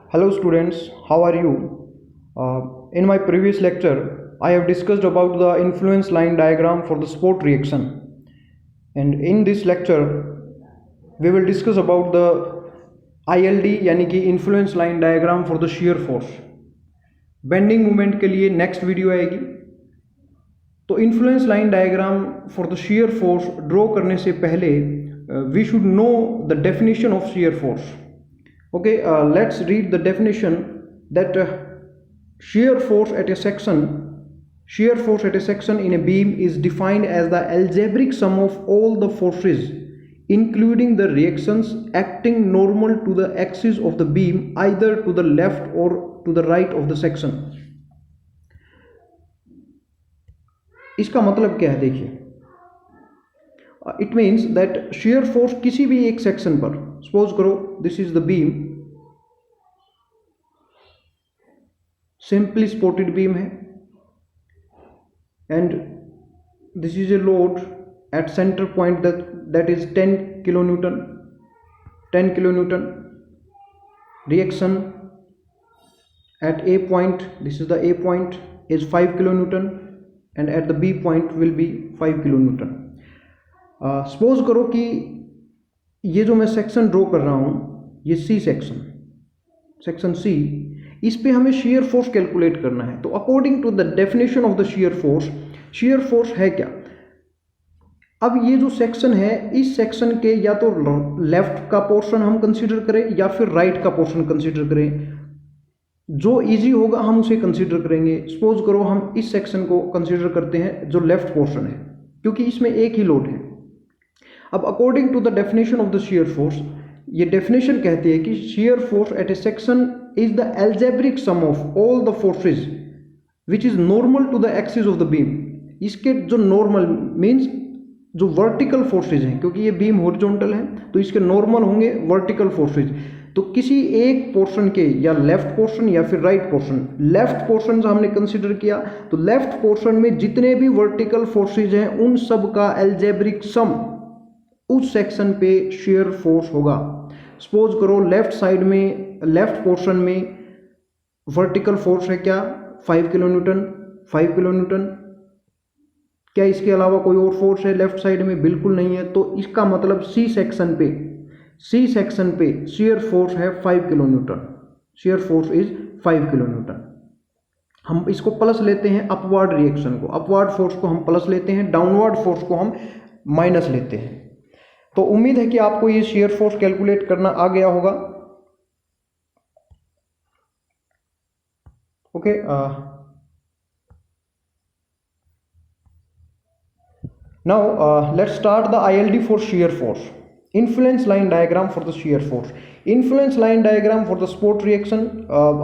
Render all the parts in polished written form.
Hello students, how are you? In my previous lecture, I have discussed about the influence line diagram for the sport reaction. And in this lecture, we will discuss about the ILD यानी कि influence line diagram for the shear force. Bending moment के लिए next video आएगी. तो influence line diagram for the shear force draw करने से पहले we should know the definition of shear force. Okay, let's read the definition that shear force at a section in a beam is defined as the algebraic sum of all the forces including the reactions acting normal to the axis of the beam either to the left or to the right of the section. इसका मतलब क्या है देखिए. It means that shear force किसी भी एक section पर, suppose करो this is the beam, simply supported beam है, and this is a load at center point that is 10 kilonewton. Reaction at A point, this is the A point, is 5 kilonewton, and at the B point will be 5 kilonewton. Suppose करो कि ये जो मैं section draw कर रहा हूँ, ये C section C, इस पे हमें शेयर फोर्स कैलकुलेट करना है. तो according to the definition of the shear force है क्या. अब ये जो सेक्शन है, इस सेक्शन के या तो लेफ्ट का पोर्शन हम कंसीडर करें या फिर राइट का पोर्शन कंसीडर करें, जो इजी होगा हम उसे कंसीडर करेंगे. सपोज करो हम इस सेक्शन को कंसीडर करते हैं जो लेफ्ट पोर्शन है, क्योंकि इसमें एक ही लोड है. अब according to the definition of the shear force, ये डेफिनेशन कहती है कि shear force at a section is the algebraic sum of all the forces which is normal to the axis of the beam. इसके जो normal means जो vertical forces हैं, क्योंकि ये बीम हॉरिजॉन्टल है तो इसके नॉर्मल होंगे वर्टिकल फोर्सेज. तो किसी एक पोर्शन के या लेफ्ट पोर्शन या फिर राइट पोर्शन, लेफ्ट पोर्शन हमने कंसीडर किया तो लेफ्ट पोर्शन में जितने भी वर्टिकल फोर्सेज हैं उन सब का एल्जेब्रिक सम उस सेक्शन पे शेयर फोर्स होगा. सपोज करो लेफ्ट साइड में, लेफ्ट पोर्शन में वर्टिकल फोर्स है क्या, 5 किलोन्यूटन. क्या इसके अलावा कोई और फोर्स है लेफ्ट साइड में? बिल्कुल नहीं है. तो इसका मतलब सी सेक्शन पे शेयर फोर्स है 5 kilonewton. Shear force is 5 kilonewton. हम इसको प्लस लेते हैं अपवर्ड रिएक्शन को, अपवर्ड फोर्स को हम प्लस लेते हैं, डाउनवर्ड फोर्स को हम माइनस लेते हैं. तो उम्मीद है कि आपको ये शेयर फोर्स कैलकुलेट करना आ गया होगा. Okay, now let's start the ILD for shear force. Influence line diagram for the shear force. Influence line diagram for the sport reaction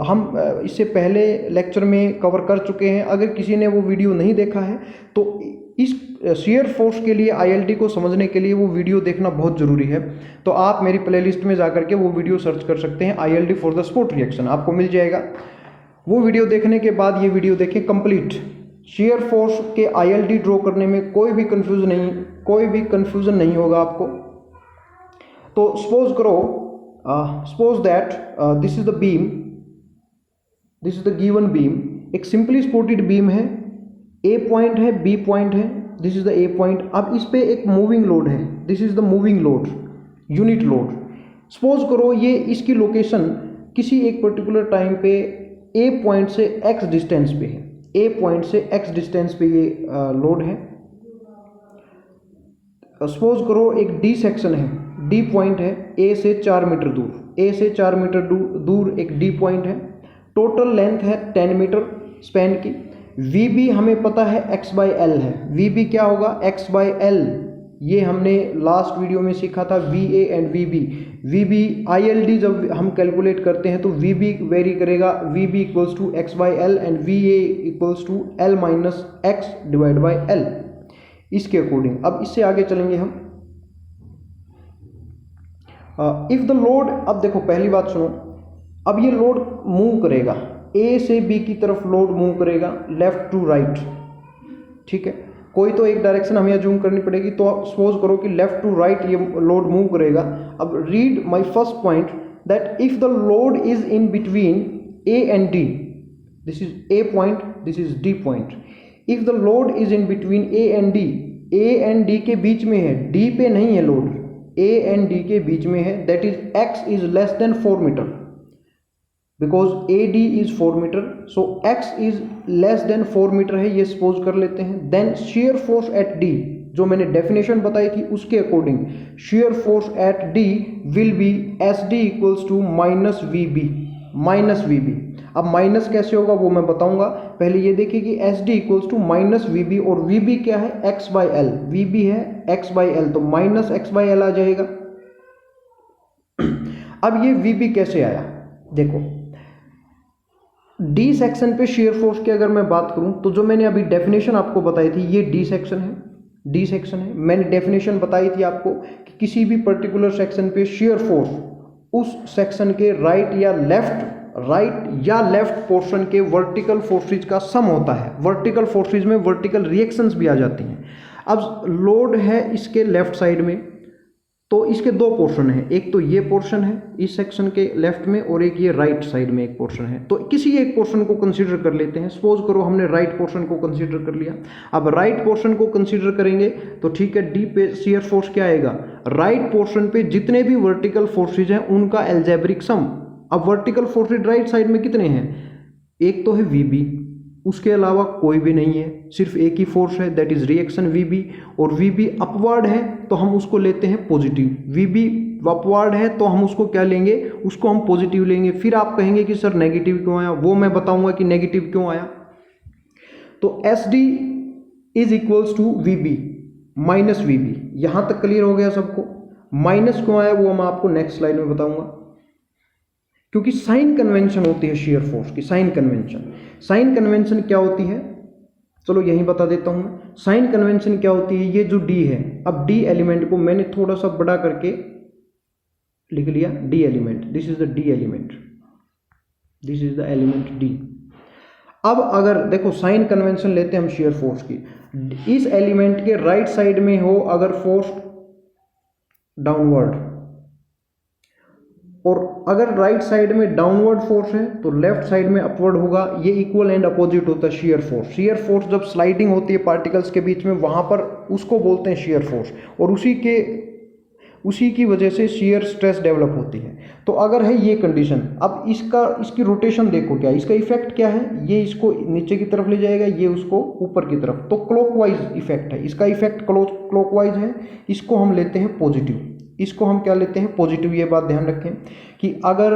हम इससे पहले लेक्चर में कवर कर चुके हैं. अगर किसी ने वो वीडियो नहीं देखा है तो इस शेयर फोर्स के लिए आईएलडी को समझने के लिए वो वीडियो देखना बहुत ज़रूरी है. तो आप मेरी प्लेलिस्ट में जाकर के वो वीडियो सर्च कर सकते हैं, ILD for the sport reaction, आपको मिल जाएगा. वो वीडियो देखने के बाद ये वीडियो देखें कंप्लीट. शेयर फोर्स के आईएलडी ड्रॉ करने में कोई भी कंफ्यूजन नहीं होगा आपको. तो suppose that this is the beam, this is the given beam. एक सिंपली सपोर्टेड बीम है, ए पॉइंट है, बी पॉइंट है, this is the A point. अब इस पे एक मूविंग लोड है, this is the moving load, unit load. Suppose करो ये इसकी लोकेशन किसी एक पर्टिकुलर टाइम पे ए पॉइंट से एक्स डिस्टेंस पे है, ए पॉइंट से एक्स डिस्टेंस पे ये लोड है. सपोज करो एक डी सेक्शन है, डी पॉइंट है ए से 4 मीटर दूर, ए से 4 मीटर दूर एक डी पॉइंट है. टोटल लेंथ है 10 मीटर स्पैन की. VB हमें पता है x/L है. VB क्या होगा, x/L. ये हमने लास्ट वीडियो में सीखा था VA एंड VB ILD जब हम कैलकुलेट करते हैं तो VB वेरी करेगा, VB equals to x/L and VA equals to L minus x/L. इसके अकॉर्डिंग अब इससे आगे चलेंगे हम. इफ द लोड, अब देखो पहली बात सुनो, अब ये लोड मूव करेगा, ए से बी की तरफ लोड मूव करेगा लेफ्ट टू राइट. ठीक है, कोई तो एक डायरेक्शन हमें अज्यूम करनी पड़ेगी. तो सपोज करो कि लेफ्ट टू राइट ये लोड मूव करेगा. अब read my first point that if the load is in between A and D, this is A point, this is D point, if the load is in between A and D, A and D के बीच में है, D पे नहीं है load, A and D के बीच में है, that is X is less than 4 metre, because AD is 4 metre, so X is less than 4 metre है, ये सपोज कर लेते हैं. then shear force at D, जो मैंने डेफिनेशन बताई थी उसके according shear force at D will be SD equals to minus VB. अब माइनस कैसे होगा वो मैं बताऊंगा, पहले ये देखिए कि SD equals to minus VB, और VB क्या है, x by L, VB है x by L, तो माइनस x by L आ जाएगा. अब ये VB कैसे आया, देखो D सेक्शन पे शेयर फोर्स की अगर मैं बात करूं तो जो मैंने अभी डेफिनेशन आपको बताई थी, ये D सेक्शन है. मैंने डेफिनेशन बताई थी आपको कि किसी भी पर्टिकुलर सेक्शन पे शेयर फोर्स उस सेक्शन के राइट या लेफ्ट पोर्शन के वर्टिकल फोर्सेज का सम होता है. वर्टिकल फोर्सेज में वर्टिकल रिएक्शंस भी आ जाती हैं. अब लोड है इसके लेफ्ट साइड में, तो इसके दो पोर्शन हैं, एक तो ये पोर्शन है इस सेक्शन के लेफ्ट में, और एक ये राइट साइड में एक पोर्शन है. तो किसी एक पोर्शन को कंसीडर कर लेते हैं. सपोज करो हमने राइट पोर्शन को कंसीडर कर लिया. अब राइट पोर्शन को कंसीडर करेंगे तो ठीक है, डी पे शियर फोर्स क्या आएगा, राइट पोर्शन पे जितने भी वर्टिकल फोर्सेज हैं उनका एल्जेब्रिक सम. अब वर्टिकल फोर्सेज राइट साइड में कितने हैं, एक तो है VB, उसके अलावा कोई भी नहीं है, सिर्फ एक ही फोर्स है, दैट इज रिएक्शन VB, और VB अपवर्ड है तो हम उसको लेते हैं पॉजिटिव. VB अपवर्ड है तो हम उसको क्या लेंगे, उसको हम पॉजिटिव लेंगे. फिर आप कहेंगे कि सर नेगेटिव क्यों आया, वो मैं बताऊंगा कि नेगेटिव क्यों आया. तो SD is equals to VB minus VB. यहां तक क्लियर हो गया सबको. माइनस क्यों आया वो मैं आपको नेक्स्ट स्लाइड में बताऊंगा, क्योंकि साइन कन्वेंशन होती है शेयर फोर्स की. साइन कन्वेंशन क्या होती है, चलो यहीं बता देता हूं मैं. साइन कन्वेंशन क्या होती है, ये जो D है, अब D एलिमेंट को मैंने थोड़ा सा बड़ा करके लिख लिया, D element, this is the D element, this is the element D. अब अगर देखो साइन कन्वेंशन लेते हैं हम शेयर फोर्स की, इस एलिमेंट के राइट साइड में हो अगर फोर्स डाउनवर्ड, और अगर राइट साइड में डाउनवर्ड फोर्स है तो लेफ्ट साइड में अपवर्ड होगा. ये इक्वल एंड अपोजिट होता है शेयर फोर्स. शेयर फोर्स जब स्लाइडिंग होती है पार्टिकल्स के बीच में, वहां पर उसको बोलते हैं शेयर फोर्स, और उसी की वजह से शेयर स्ट्रेस डेवलप होती है. तो अगर है ये कंडीशन, अब इसकी रोटेशन देखो क्या, इसका इफेक्ट क्या है, ये इसको नीचे की तरफ ले जाएगा, ये उसको ऊपर की तरफ, तो क्लॉकवाइज इफेक्ट है. इसका इफेक्ट क्लॉकवाइज है, इसको हम लेते हैं पॉजिटिव, इसको हम क्या लेते हैं पॉजिटिव. ये बात ध्यान रखें कि अगर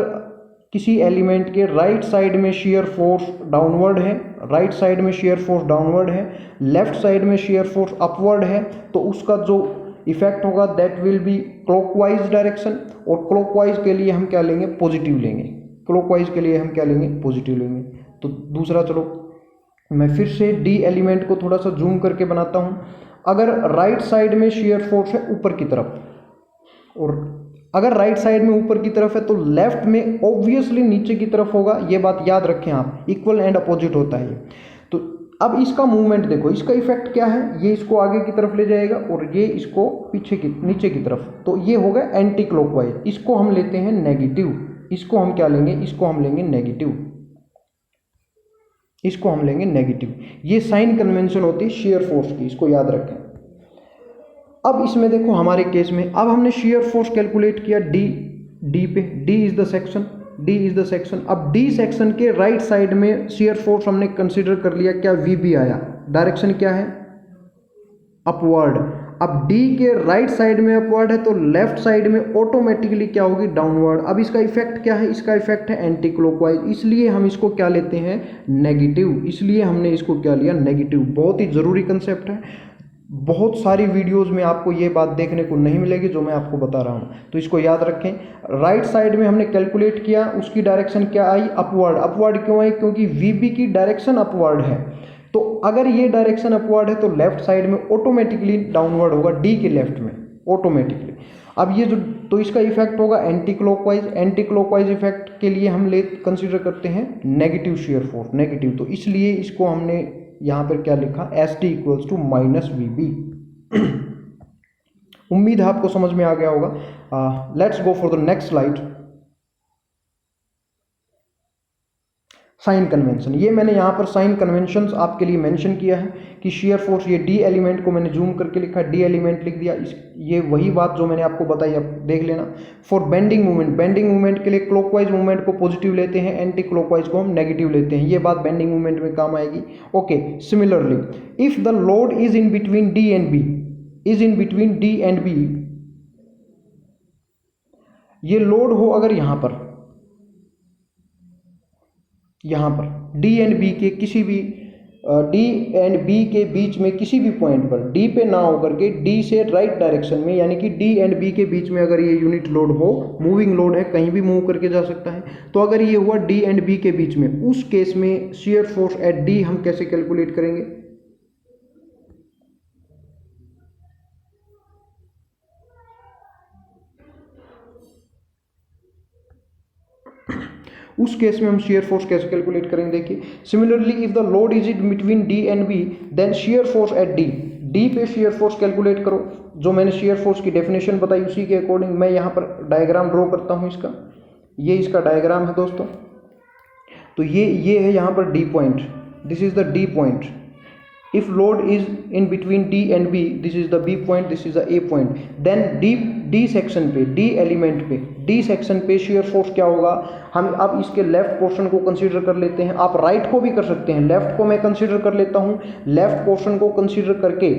किसी एलिमेंट के राइट साइड में शेयर फोर्स डाउनवर्ड है, राइट साइड में शेयर फोर्स डाउनवर्ड है, लेफ्ट साइड में शेयर फोर्स अपवर्ड है, तो उसका जो इफेक्ट होगा that will be clockwise direction. और क्लॉकवाइज के लिए हम क्या लेंगे, पॉजिटिव लेंगे. क्लॉकवाइज के लिए हम क्या लेंगे, पॉजिटिव लेंगे. तो दूसरा, चलो मैं फिर से D एलिमेंट को थोड़ा सा जूम करके बनाता हूं. अगर राइट साइड में शेयर फोर्स है ऊपर की तरफ, और अगर राइट साइड में ऊपर की तरफ है तो लेफ्ट में ऑब्वियसली नीचे की तरफ होगा. ये बात याद रखें आप, इक्वल एंड अपोजिट होता है ये. तो अब इसका मूवमेंट देखो, इसका इफेक्ट क्या है, ये इसको आगे की तरफ ले जाएगा और ये इसको नीचे की तरफ, तो ये होगा एंटी क्लॉकवाइज. इसको हम लेते हैं नेगेटिव. इसको हम क्या लेंगे, इसको हम लेंगे नेगेटिव. इसको हम लेंगे नेगेटिव. ये साइन कन्वेंशन होती है शेयर फोर्स की, इसको याद रखें. अब इसमें देखो हमारे केस में, अब हमने शेयर फोर्स कैलकुलेट किया D पे, D इज द सेक्शन. अब D सेक्शन के राइट साइड में शेयर फोर्स हमने कंसीडर कर लिया, क्या VB आया, डायरेक्शन क्या है, अपवर्ड. अब D के राइट साइड में अपवर्ड है तो लेफ्ट साइड में ऑटोमेटिकली क्या होगी, डाउनवर्ड. अब इसका इफेक्ट क्या है, इसका इफेक्ट है एंटी क्लॉकवाइज, इसलिए हम इसको क्या लेते हैं, नेगेटिव. इसलिए हमने इसको क्या लिया, नेगेटिव. बहुत ही जरूरी कंसेप्ट है. बहुत सारी वीडियोस में आपको ये बात देखने को नहीं मिलेगी जो मैं आपको बता रहा हूँ, तो इसको याद रखें. राइट साइड में हमने कैलकुलेट किया, उसकी डायरेक्शन क्या आई, अपवर्ड. अपवर्ड क्यों आई, क्योंकि VB की डायरेक्शन अपवर्ड है. तो अगर ये डायरेक्शन अपवर्ड है तो लेफ्ट साइड में ऑटोमेटिकली डाउनवर्ड होगा, D के लेफ्ट में ऑटोमेटिकली. अब ये जो, तो इसका इफेक्ट होगा anti clockwise. Anti clockwise effect के लिए हम कंसीडर करते हैं नेगेटिव शेयर फोर्स, नेगेटिव. तो इसलिए इसको हमने यहाँ पर क्या लिखा, SD equals to minus VB. उम्मीद है आपको समझ में आ गया होगा. Let's go for the next slide. Sign convention, ये मैंने यहाँ पर साइन कन्वेंशंस आपके लिए मेंशन किया है कि शेयर फोर्स, ये डी एलिमेंट को मैंने जूम करके लिखा, डी एलिमेंट लिख दिया। ये वही बात जो मैंने आपको बताई, आप देख लेना। For bending movement, bending movement के लिए क्लॉकवाइज मूवमेंट को पॉजिटिव लेते हैं, एंटी क्लॉकवाइज को हम नेगेटिव लेते हैं। ये बात बेंडिंग मूवमेंट में काम आएगी। Okay, similarly if the load is in between D and B, is in between D and B, ये लोड हो अगर यहाँ पर डी एंड बी के किसी भी डी एंड बी के बीच में किसी भी पॉइंट पर, डी पे ना होकर के डी से राइट डायरेक्शन में, यानी कि डी एंड बी के बीच में अगर ये यूनिट लोड हो, मूविंग लोड है, कहीं भी मूव करके जा सकता है, तो अगर ये हुआ डी एंड बी के बीच में, उस केस में शियर फोर्स एट डी हम कैसे कैलकुलेट करेंगे? उस केस में हम शेयर फोर्स कैसे कैलकुलेट करेंगे? देखिए, similarly if the load is it between D and B, then shear force at D, D पे शेयर फोर्स कैलकुलेट करो। जो मैंने शेयर फोर्स की डेफिनेशन बताई उसी के अकॉर्डिंग मैं यहाँ पर डायग्राम ड्रॉ करता हूँ इसका। ये इसका डायग्राम है दोस्तों। तो ये है यहाँ पर D point, this is the D point. If load is in between D and B, this is the B point, this is the A point. Then D section पे, डी एलिमेंट पे, D section पे shear force क्या होगा? हम अब इसके left portion को consider कर लेते हैं, आप राइट को भी कर सकते हैं, लेफ्ट को मैं कंसीडर कर लेता हूं। लेफ्ट पोर्शन को कंसीडर करके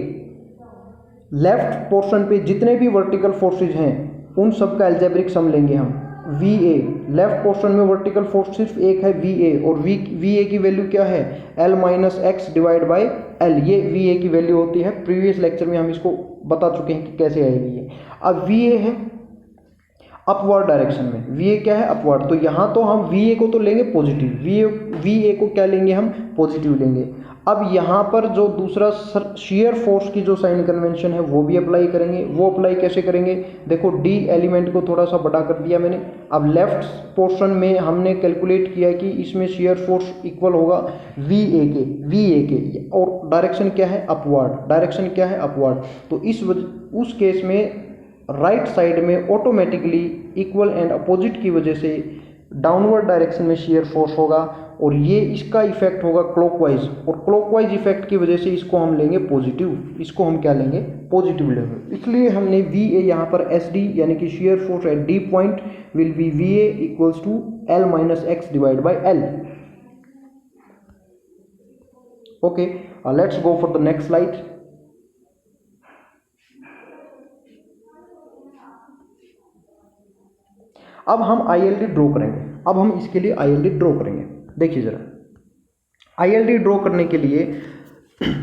लेफ्ट पोर्शन पे जितने भी वर्टिकल फोर्सेज हैं उन सब का एल्जेब्रिक सम लेंगे हम। वी ए, लेफ्ट पोर्शन में वर्टिकल फोर्स सिर्फ एक है वी ए, और वी ए की वैल्यू क्या है? L minus X divide by L, ये वी ए की वैल्यू होती है। प्रीवियस लेक्चर में हम इसको बता चुके हैं कि कैसे आएगी ये। अब वी ए है अपवर्ड डायरेक्शन में, वी ए क्या है? अपवर्ड। तो यहाँ तो हम वी ए को तो लेंगे पॉजिटिव, वी ए को क्या लेंगे हम? पॉजिटिव लेंगे। अब यहाँ पर जो दूसरा शेयर फोर्स की जो साइन कन्वेंशन है वो भी अप्लाई करेंगे। वो अप्लाई कैसे करेंगे? देखो, डी एलिमेंट को थोड़ा सा बड़ा कर दिया मैंने। अब लेफ्ट पोर्शन में हमने कैलकुलेट किया कि इसमें शेयर फोर्स इक्वल होगा वी ए के, और डायरेक्शन क्या है? अपवर्ड। डायरेक्शन क्या है? अपवर्ड। तो उस केस में राइट साइड में ऑटोमेटिकली इक्वल एंड अपोजिट की वजह से डाउनवर्ड डायरेक्शन में शेयर फोर्स होगा, और ये इसका इफेक्ट होगा क्लॉकवाइज, और क्लॉकवाइज इफेक्ट की वजह से इसको हम लेंगे पॉजिटिव। इसको हम क्या लेंगे? पॉजिटिव लेंगे। इसलिए हमने वी ए यहाँ पर एस डी, यानी कि shear force at D point will be V A equals to L minus X divide by L. Okay, let's go for the next slide. अब हम ILD ड्रॉ करेंगे। अब हम इसके लिए ILD ड्रॉ करेंगे। देखिए जरा, ILD ड्रॉ करने के लिए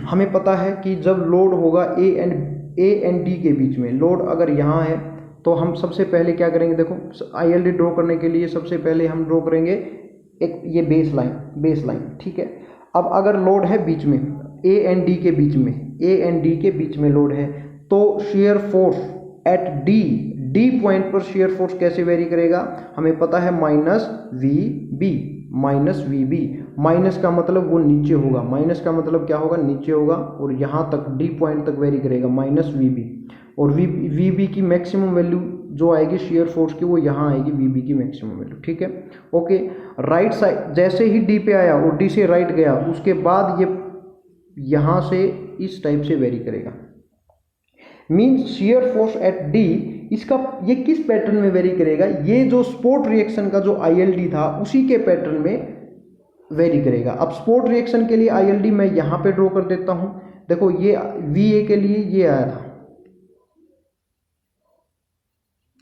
हमें पता है कि जब लोड होगा ए एंड डी के बीच में, लोड अगर यहाँ है तो हम सबसे पहले क्या करेंगे? देखो, ILD ड्रॉ करने के लिए सबसे पहले हम ड्रॉ करेंगे एक ये बेस लाइन, ठीक है। अब अगर लोड है बीच में, ए एंड डी के बीच में लोड है, तो shear force at D point पर शेयर फोर्स कैसे वेरी करेगा? हमें पता है माइनस वी बी। माइनस का मतलब वो नीचे होगा, माइनस का मतलब क्या होगा? नीचे होगा, और यहाँ तक डी पॉइंट तक वेरी करेगा माइनस वी बी। और वी बी की मैक्सिमम वैल्यू जो आएगी शेयर फोर्स की, वो यहाँ आएगी वी बी की मैक्सिमम वैल्यू, ठीक है। ओके, राइट साइड जैसे ही डी पे आया और डी से राइट गया, उसके बाद ये यहाँ से इस टाइप से वेरी करेगा। Means share force at D, इसका ये किस पैटर्न में वेरी करेगा? ये जो स्पोर्ट रिएक्शन का जो ILD था उसी के पैटर्न में वेरी करेगा। अब स्पोर्ट रिएक्शन के लिए ILD मैं यहाँ पे ड्रॉ कर देता हूँ। देखो, ये VA के लिए ये आया था,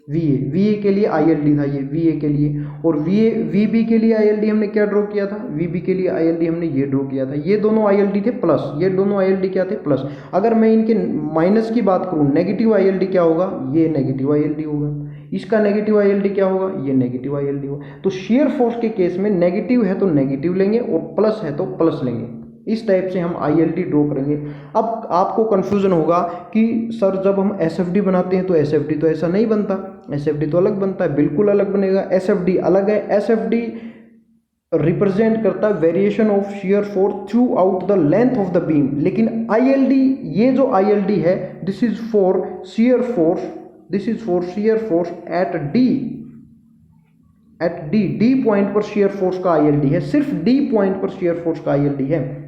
VA के लिए ILD था, ये VA के लिए, और VB के लिए ILD हमने क्या ड्रॉ किया था? VB के लिए ILD हमने ये ड्रॉ किया था। ये दोनों ILD थे प्लस, ये दोनों ILD क्या थे? प्लस। अगर मैं इनके माइनस की बात करूँ, नेगेटिव ILD क्या होगा? ये नेगेटिव ILD होगा। इसका नेगेटिव ILD क्या होगा? ये नेगेटिव ILD होगा। तो शेयर फोर्स के केस में नेगेटिव है तो नेगेटिव लेंगे, और प्लस है तो प्लस लेंगे। इस टाइप से हम ILD ड्रॉ करेंगे। अब आपको कन्फ्यूजन होगा कि सर जब हम SFD बनाते हैं तो SFD तो ऐसा नहीं बनता, SFD तो अलग बनता है। बिल्कुल अलग बनेगा, SFD अलग है। SFD रिप्रेजेंट करता है variation of shear force throughout the length of the beam, लेकिन ILD, ये जो ILD है, this is for shear force at at D point पर शियर फोर्स का ILD है, सिर्फ डी पॉइंट पर शियर फोर्स का ILD है।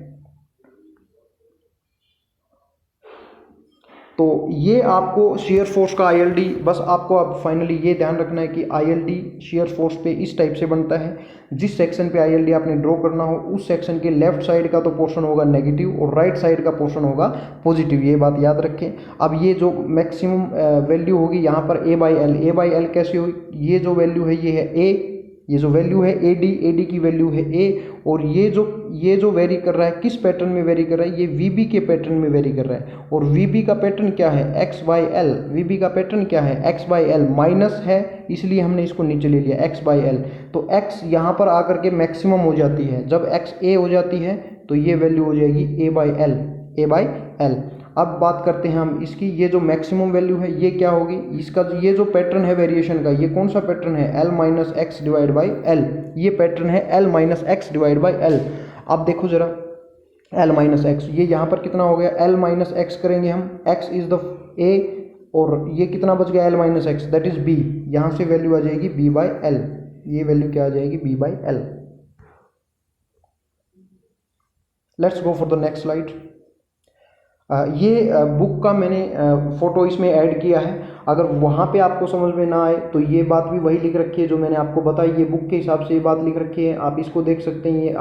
तो ये आपको शेयर फोर्स का ILD, बस आपको अब फाइनली ये ध्यान रखना है कि ILD शेयर फोर्स पे इस टाइप से बनता है। जिस सेक्शन पे ILD आपने ड्रॉ करना हो उस सेक्शन के लेफ्ट साइड का तो पोर्शन होगा नेगेटिव और राइट साइड का पोर्शन होगा पॉजिटिव, ये बात याद रखें। अब ये जो मैक्सिमम वैल्यू होगी यहाँ पर A/L कैसे होगी, ये जो वैल्यू है ये है A, ये जो वैल्यू है AD की वैल्यू है A, और ये जो वेरी कर रहा है किस पैटर्न में वेरी कर रहा है, ये VB के पैटर्न में वेरी कर रहा है। और VB का पैटर्न क्या है, X/L, VB का पैटर्न क्या है, X/L, माइनस है इसलिए हमने इसको नीचे ले लिया X/L। तो X यहाँ पर आकर के मैक्सिमम हो जाती है, जब X A हो जाती है तो ये वैल्यू हो जाएगी A/L। अब बात करते हैं हम इसकी, ये जो मैक्सिमम वैल्यू है ये क्या होगी, इसका ये जो पैटर्न है वेरिएशन का, ये कौन सा पैटर्न है, L-X/L, ये पैटर्न है L-X/L। अब देखो जरा L-X, ये यहाँ पर कितना हो गया, L-X करेंगे हम, X इज द A और ये कितना बच गया L-X, दैट इज B, यहाँ से वैल्यू आ जाएगी B/L, ये वैल्यू क्या आ जाएगी B/L। Let's go for the next slide. ये बुक का मैंने फ़ोटो इसमें ऐड किया है, अगर वहाँ पे आपको समझ में ना आए तो ये बात भी वही लिख रखी है जो मैंने आपको बताई, ये बुक के हिसाब से ये बात लिख रखी है, आप इसको देख सकते हैं। ये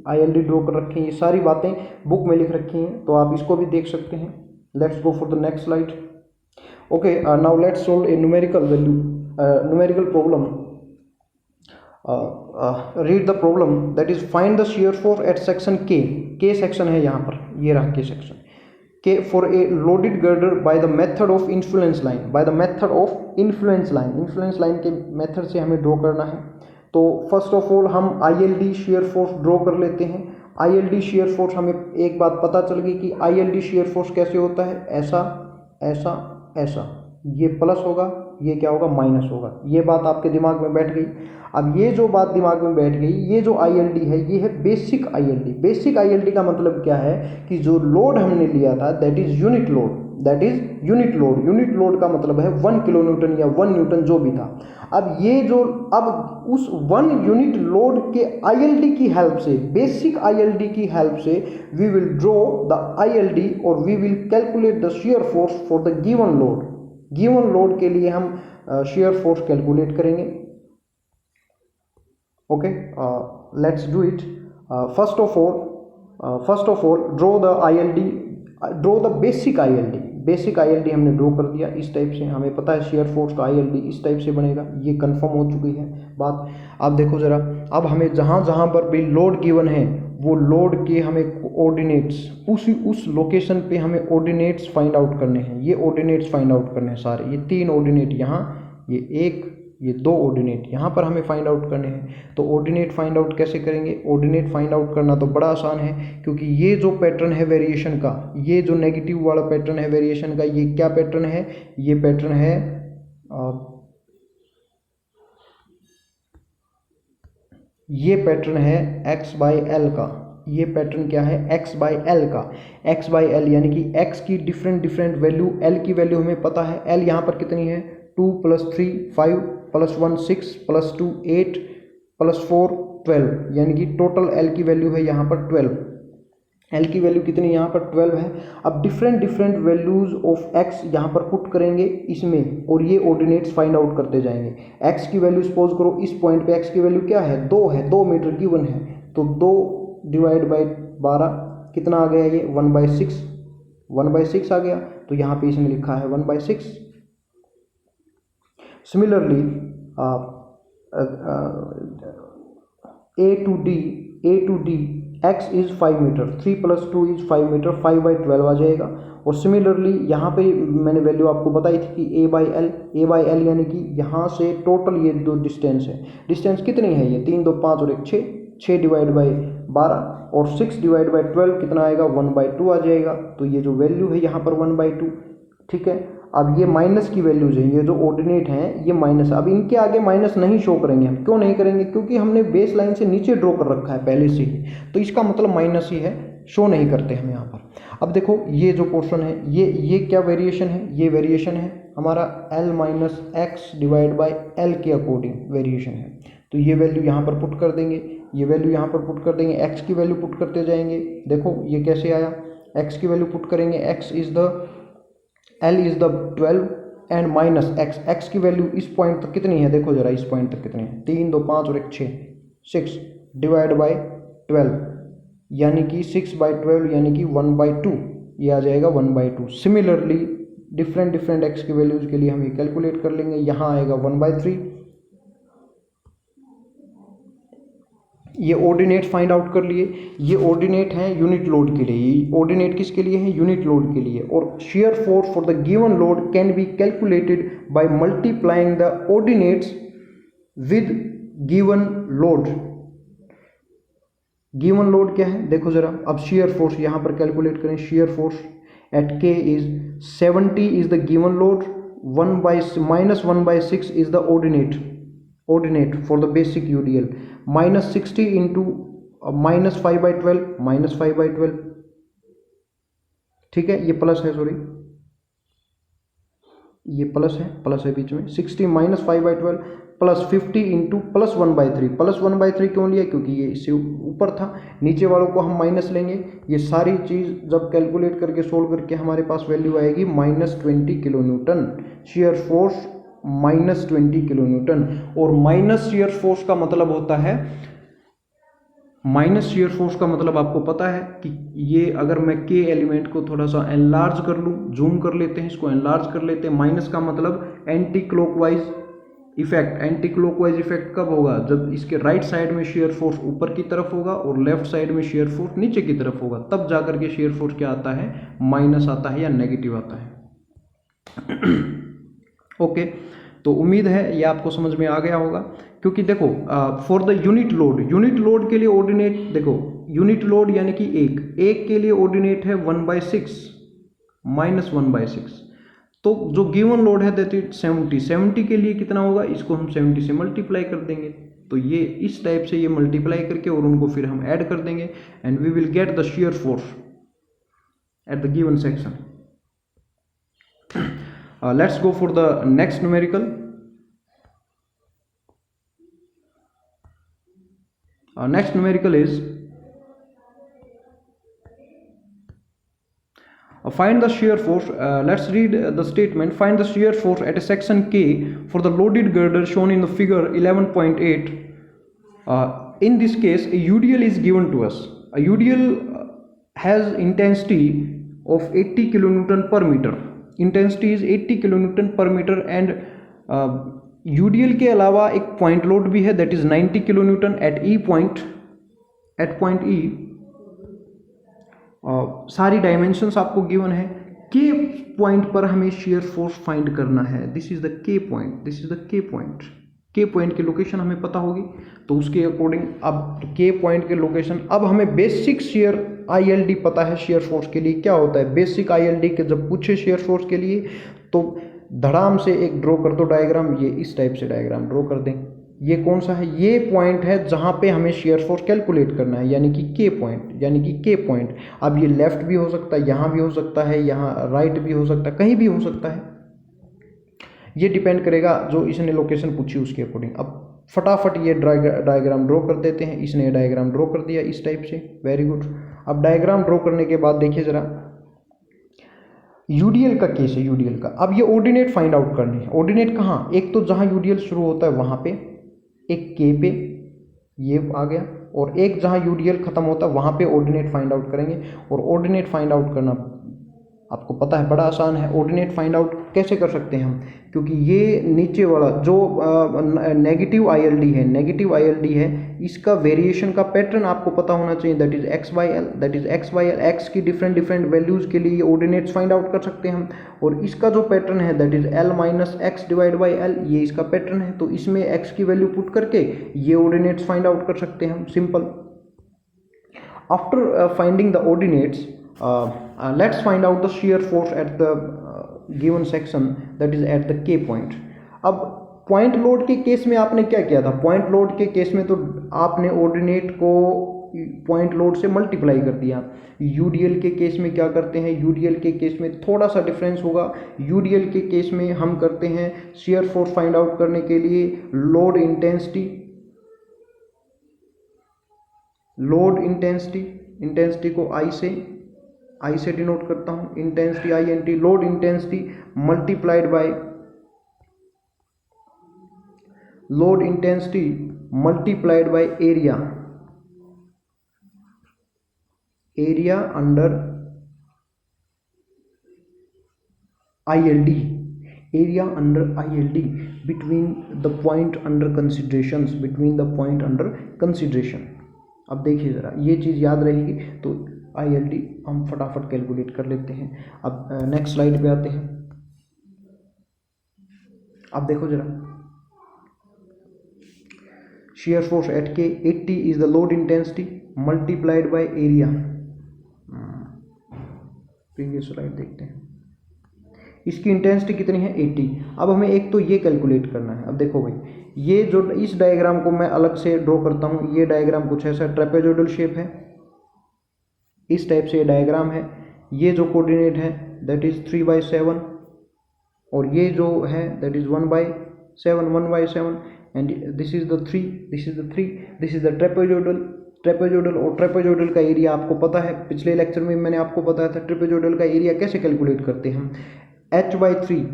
ILD ड्रॉ कर रखे हैं, ये सारी बातें बुक में लिख रखी हैं, तो आप इसको भी देख सकते हैं। Let's go for the next slide. Okay, now let's solve A numerical problem. Read the problem, that is find the shear force eight section K section है यहाँ पर, ये रहा K section, K for a loaded girder by the method of influence line, influence line के method से हमें draw करना है। तो फर्स्ट ऑफ ऑल हम ILD शेयर फोर्स ड्रॉ कर लेते हैं। ILD शेयर फोर्स, हमें एक बात पता चल गई कि ILD शेयर फोर्स कैसे होता है, ऐसा ऐसा ऐसा, ये प्लस होगा, ये क्या होगा, माइनस होगा, ये बात आपके दिमाग में बैठ गई। अब ये जो बात दिमाग में बैठ गई, ये जो ILD है ये है बेसिक ILD। बेसिक ILD का मतलब क्या है कि जो लोड हमने लिया था that is unit load, unit load का मतलब है 1 किलो न्यूटन या 1 न्यूटन जो भी था। अब उस 1 यूनिट लोड के ILD की हेल्प से, बेसिक ILD की हेल्प से we will draw the ILD और we will calculate the shear force for the given load के लिए हम शियर फोर्स कैलकुलेट करेंगे। Okay, let's do it. First of all draw the basic ILD हमने draw कर दिया इस टाइप से, हमें पता है शेयर फोर्स का ILD इस टाइप से बनेगा, ये कंफर्म हो चुकी है बात। अब देखो जरा, अब हमें जहाँ पर भी लोड गिवन है वो लोड के हमें कोऑर्डिनेट्स, उस लोकेशन पे हमें ऑर्डिनेट्स फाइंड आउट करने हैं। ये ऑर्डिनेट्स फाइंड आउट करने हैं सारे, ये 3 ऑर्डिनेट यहाँ, ये 1, ये 2 ऑर्डिनेट यहाँ पर हमें फाइंड आउट करने हैं। तो ऑर्डिनेट फाइंड आउट कैसे करेंगे, ऑर्डिनेट फाइंड आउट करना तो बड़ा आसान है, क्योंकि ये जो पैटर्न है वेरिएशन का, ये जो नेगेटिव वाला पैटर्न है वेरिएशन का, ये क्या पैटर्न है, ये पैटर्न है ये पैटर्न है X/L का। ये पैटर्न क्या है, X/L का। X/L यानी कि X की डिफरेंट वैल्यू, L की वैल्यू हमें पता है, L यहाँ पर कितनी है, 2 + 3 5 + 1 6 + 2 8 + 4 12, यानी कि टोटल L की वैल्यू है यहाँ पर 12। L की वैल्यू कितनी यहाँ पर 12 है। अब डिफरेंट वैल्यूज ऑफ X यहाँ पर पुट करेंगे इसमें, और ये ऑर्डिनेट्स फाइंड आउट करते जाएंगे। X की वैल्यू सपोज करो इस पॉइंट पे X की वैल्यू क्या है, 2 है, 2 मीटर गिवन है, तो 2 / 12 कितना आ गया, ये 1/6 आ गया, तो यहाँ पे इसमें लिखा है 1/6। Similarly A to D X is 5 metre, 3 + 2 is 5 metre, 5/12 आ जाएगा। और सिमिलरली यहाँ पे मैंने वैल्यू आपको बताई थी कि A/L यानी कि यहाँ से टोटल ये जो डिस्टेंस है, डिस्टेंस कितनी है, ये 3 2 5 और 1 6, 6 / 12 और 6 / 12 कितना आएगा, 1/2 आ जाएगा। तो ये जो वैल्यू है यहाँ पर 1/2, ठीक है। अब ये माइनस की वैल्यूज हैं, ये जो ऑर्डिनेट हैं ये माइनस, अब इनके आगे माइनस नहीं शो करेंगे हम, क्यों नहीं करेंगे, क्योंकि हमने बेस लाइन से नीचे ड्रॉ कर रखा है पहले से ही, तो इसका मतलब माइनस ही है। शो नहीं करते हम यहाँ पर। अब देखो ये जो पोर्शन है ये क्या वेरिएशन है, ये वेरिएशन है हमारा L minus X divide by L के अकॉर्डिंग वेरिएशन है। तो ये वैल्यू यहाँ पर पुट कर देंगे, ये वैल्यू यहाँ पर पुट कर देंगे, x की वैल्यू पुट करते जाएंगे। देखो ये कैसे आया, x की वैल्यू पुट करेंगे, L is the 12 and minus x की वैल्यू इस पॉइंट तक कितनी है, देखो जरा इस पॉइंट तक कितनी है, 3 2 5 और 1 6 डिवाइड बाई 12 यानी कि 6/12 यानी कि 1/2, ये आ जाएगा 1/2। सिमिलरली डिफरेंट x की वैल्यूज़ के लिए हम ये कैलकुलेट कर लेंगे। यहाँ आएगा 1/3। ये ऑर्डिनेट फाइंड आउट कर लिए, ये ऑर्डिनेट है यूनिट लोड के लिए, ये ऑर्डिनेट किसके लिए है, यूनिट लोड के लिए। और shear force for the given load can be calculated by multiplying the ordinates with given load. Given load क्या है देखो जरा, अब शियर फोर्स यहाँ पर कैलकुलेट करें। Shear force eight K is 70 is the given load, -1/6 is the ordinate for the basic UDL, -60 into -5/12 ठीक है, ये प्लस है, सॉरी ये प्लस है बीच में, 60 -5/12 प्लस 50 इंटू +1/3। +1/3 क्यों लिया, क्योंकि ये इससे ऊपर था, नीचे वालों को हम माइनस लेंगे। ये सारी चीज़ जब कैलकुलेट करके सोल्व करके हमारे पास वैल्यू आएगी -20 kilo Newton. Shear force -20 kilo Newton. और माइनस शियर फोर्स का मतलब होता है, माइनस शियर फोर्स का मतलब आपको पता है कि ये अगर मैं के एलिमेंट को थोड़ा सा एनलार्ज कर लूँ, जूम कर लेते हैं, इसको एनलार्ज कर लेते हैं। माइनस का मतलब anti clockwise effect. Anti clockwise effect कब होगा, जब इसके राइट साइड में शियर फोर्स ऊपर की तरफ होगा और लेफ्ट साइड में शियर फोर्स नीचे की तरफ होगा, तब जाकर के शियर फोर्स क्या आता है, माइनस आता है या नेगेटिव आता है। ओके, तो उम्मीद है ये आपको समझ में आ गया होगा। क्योंकि देखो फॉर द यूनिट लोड के लिए ऑर्डिनेट देखो, यूनिट लोड यानी कि एक के लिए ऑर्डिनेट है 1/6 -1/6। तो जो गिवन लोड है दैट इज 70 के लिए कितना होगा, इसको हम 70 से मल्टीप्लाई कर देंगे। तो ये इस टाइप से ये मल्टीप्लाई करके और उनको फिर हम ऐड कर देंगे and we will get the shear force at the given section. Let's go for the next numerical. Next numerical is find the shear force. Let's read the statement. Find the shear force at a section K for the loaded girder shown in the figure 11.8. In this case, a UDL is given to us. A UDL has intensity of 80 kilonewton per meter. Intensity is 80 kilo newton per metre and UDL के अलावा एक point load भी है that is 90 kilo newton at point E. सारी dimensions आपको given है। के point पर हमें शियर फोर्स फाइंड करना है, दिस इज द के पॉइंट। के पॉइंट की लोकेशन हमें पता होगी, तो उसके अकॉर्डिंग अब के पॉइंट के लोकेशन, अब हमें बेसिक शियर ILD पता है शियर फोर्स के लिए क्या होता है। बेसिक ILD के जब पूछे शियर फोर्स के लिए तो धड़ाम से एक ड्रॉ कर दो डायग्राम, ये इस टाइप से डायग्राम ड्रॉ कर दें। ये कौन सा है, ये पॉइंट है जहाँ पे हमें शियर फोर्स कैलकुलेट करना है, यानी कि के पॉइंट। अब ये लेफ्ट भी हो सकता है, यहाँ भी हो सकता है, यहाँ राइट भी हो सकता है, कहीं भी हो सकता है, ये डिपेंड करेगा जो इसने लोकेशन पूछी उसके अकॉर्डिंग। अब फटाफट ये डायग्राम ड्रॉ कर देते हैं। इसने डायग्राम ड्रॉ कर दिया इस टाइप से, वेरी गुड। अब डायग्राम ड्रॉ करने के बाद देखिए जरा, यूडीएल का केस है, यूडीएल का। अब ये ऑर्डिनेट फाइंड आउट करनी है। ऑर्डिनेट कहाँ, एक तो जहाँ यूडीएल शुरू होता है वहाँ पे, एक के पे ये आ गया, और एक जहाँ यूडीएल खत्म होता है वहाँ पे ऑर्डिनेट फाइंड आउट करेंगे। और ऑर्डिनेट फाइंड आउट करना आपको पता है बड़ा आसान है। ऑर्डिनेट फाइंड आउट कैसे कर सकते हैं हम, क्योंकि ये नीचे वाला जो नेगेटिव ILD है, इसका वेरिएशन का पैटर्न आपको पता होना चाहिए, that is x by L. X की डिफरेंट वैल्यूज़ के लिए ऑर्डिनेट्स फाइंड आउट कर सकते हैं हम। और इसका जो पैटर्न है that is L minus X divide by L, ये इसका पैटर्न है। तो इसमें एक्स की वैल्यू पुट करके ये ऑर्डिनेट्स फाइंड आउट कर सकते हैं हम, simple. After finding the ordinates, let's find out the shear force at the given section, that is at the K point. अब पॉइंट लोड के केस में आपने क्या किया था, पॉइंट लोड के केस में तो आपने ऑर्डिनेट को पॉइंट लोड से मल्टीप्लाई कर दिया। यूडीएल के केस में क्या करते हैं, यूडीएल के केस में थोड़ा सा डिफरेंस होगा। यूडीएल के केस में हम करते हैं शियर फोर्स फाइंड आउट करने के लिए लोड इंटेंसिटी को आई से डिनोट करता हूँ, intensity INT, load intensity multiplied by area under ILD, between the point under consideration। अब देखिए ज़रा, ये चीज़ याद रहेगी तो ILD हम फटाफट कैलकुलेट कर लेते हैं। अब नेक्स्ट स्लाइड पे आते हैं। अब देखो ज़रा, shear force at K 80 is the load intensity multiplied by area। Previous slide देखते हैं, इसकी इंटेंसिटी कितनी है 80। अब हमें एक तो ये कैलकुलेट करना है। अब देखो भाई, ये जो इस डायग्राम को मैं अलग से ड्रॉ करता हूँ, ये डायग्राम कुछ ऐसा ट्रेपेजोइडल शेप है, इस टाइप से ये डायग्राम है। ये जो कोऑर्डिनेट है दैट इज 3/7 और ये जो है that is 1/7 and this is the 3, this is the trapezoidal और ट्रेपेजोइडल का एरिया आपको पता है, पिछले लेक्चर में मैंने आपको बताया था ट्रेपेजोइडल का एरिया कैसे कैलकुलेट करते हैं हम। h/3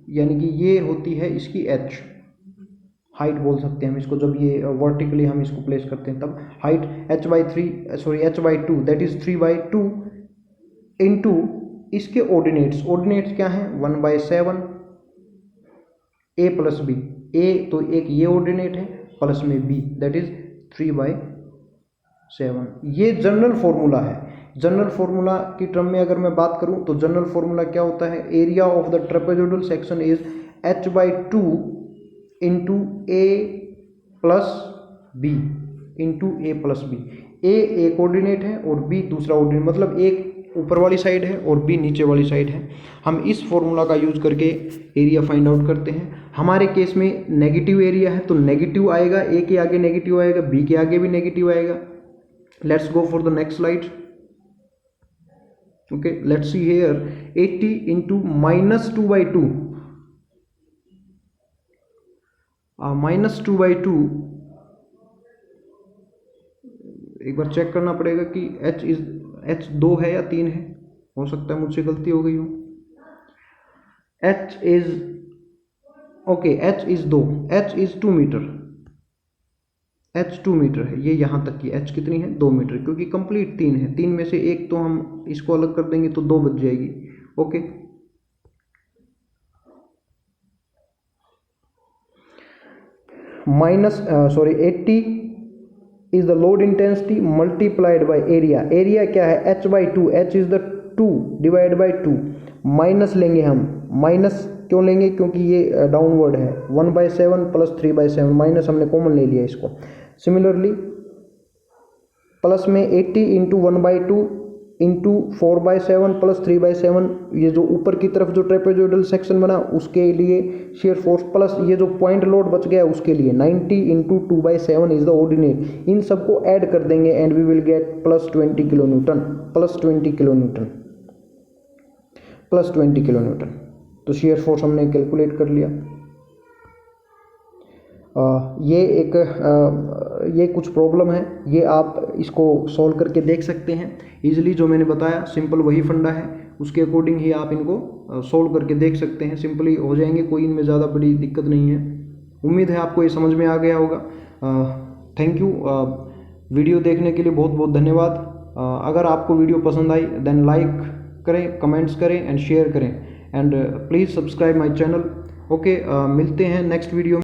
यानी कि ये होती है इसकी h हाइट बोल सकते हैं हम इसको, जब ये वर्टिकली हम इसको प्लेस करते हैं तब height h/2 that is 3/2 into इसके ऑर्डिनेट्स क्या हैं 1/7 a प्लस b, a तो एक ये ऑर्डिनेट है प्लस में b दैट इज 3/7। ये जनरल फॉर्मूला है। जनरल फार्मूला की टर्म में अगर मैं बात करूं तो जनरल फार्मूला क्या होता है, area of the trapezoidal section is h/2 into a plus b। a एक ऑर्डिनेट है और b दूसरा ऑर्डिनेट, मतलब एक ऊपर वाली साइड है और b नीचे वाली साइड है। हम इस फॉर्मूला का यूज करके एरिया फाइंड आउट करते हैं। हमारे केस में नेगेटिव एरिया है तो नेगेटिव आएगा, a के आगे नेगेटिव आएगा, b के आगे भी नेगेटिव आएगा। Let's go for the next slide. Okay, let's see here 80 into -2/2 -2/2 एक बार चेक करना पड़ेगा कि h 2 है या 3 है, हो सकता है मुझसे गलती हो गई हो। h is 2 metre, h 2 metre है, ये यहाँ तक की h कितनी है 2 मीटर, क्योंकि कंप्लीट 3 है, 3 में से एक तो हम इसको अलग कर देंगे तो 2 बच जाएगी। Okay, -80 is the load intensity multiplied by area. Area क्या है h/2, h is the 2 divide by 2, minus लेंगे हम, माइनस क्यों लेंगे क्योंकि ये डाउनवर्ड है, 1/7 प्लस 3/7, माइनस हमने कॉमन ले लिया इसको। सिमिलरली प्लस में 80 इंटू 1/2 इंटू 4/7 प्लस 3/7, ये जो ऊपर की तरफ जो ट्रेपेजोइडल सेक्शन बना उसके लिए शेयर फोर्स, प्लस ये जो पॉइंट लोड बच गया उसके लिए 90 इंटू 2/7 इज द ऑर्डिनेट। इन सबको ऐड कर देंगे and we will get plus 20 kilo newton. तो शेयर फोर्स हमने कैलकुलेट कर लिया। ये कुछ प्रॉब्लम है, ये आप इसको सॉल्व करके देख सकते हैं इजीली। जो मैंने बताया सिंपल वही फंडा है, उसके अकॉर्डिंग ही आप इनको सॉल्व करके देख सकते हैं, सिंपली हो जाएंगे, कोई इनमें ज़्यादा बड़ी दिक्कत नहीं है। उम्मीद है आपको ये समझ में आ गया होगा। थैंक यू, वीडियो देखने के लिए बहुत बहुत धन्यवाद। अगर आपको वीडियो पसंद आई देन लाइक करें, कमेंट्स करें एंड शेयर करें and please subscribe my channel. Okay, मिलते हैं नेक्स्ट वीडियो में।